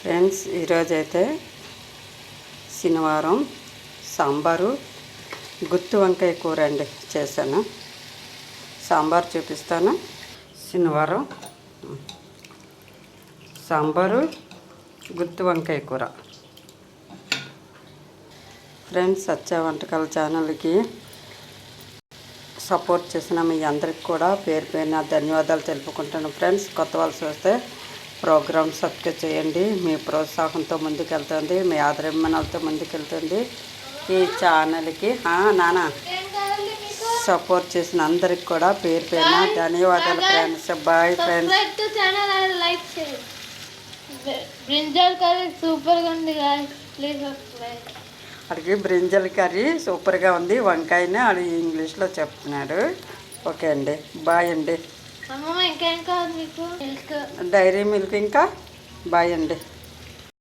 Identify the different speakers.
Speaker 1: Friends, ఈరోజైతే శనివారం సాంబారు గుత్తి వంకాయ కూర అండి చేశాను. సాంబార్ చూపిస్తాను. శనివారం సాంబారు గుత్తి వంకాయ కూర. ఫ్రెండ్స్, సత్య వంటకాల ఛానల్కి సపోర్ట్ చేసిన మీ అందరికి కూడా పేరు పేరున ధన్యవాదాలు తెలుపుకుంటాను. ఫ్రెండ్స్, కొత్త వాళ్ళు చూస్తే ప్రోగ్రామ్ సబ్స్క్రైబ్ చేయండి. మీ ప్రోత్సాహంతో ముందుకెళ్తుంది, మీ ఆదరాభిమానాలతో ముందుకెళ్తుంది. ఈ ఛానల్కి నానా సపోర్ట్ చేసిన అందరికి కూడా పేరు పేరున ధన్యవాదాలు ఫ్రెండ్స్. Bye friends. అడిగి బ్రింజల్ కర్రీ సూపర్గా ఉంది. వంకాయని అది ఇంగ్లీష్లో చెప్తున్నాడు. ఓకే అండి, బాయ్ అండి.
Speaker 2: ఇంకేం కావాలి మీకు?
Speaker 1: డైరీ మిల్క్ ఇంకా బాయ్ అండి.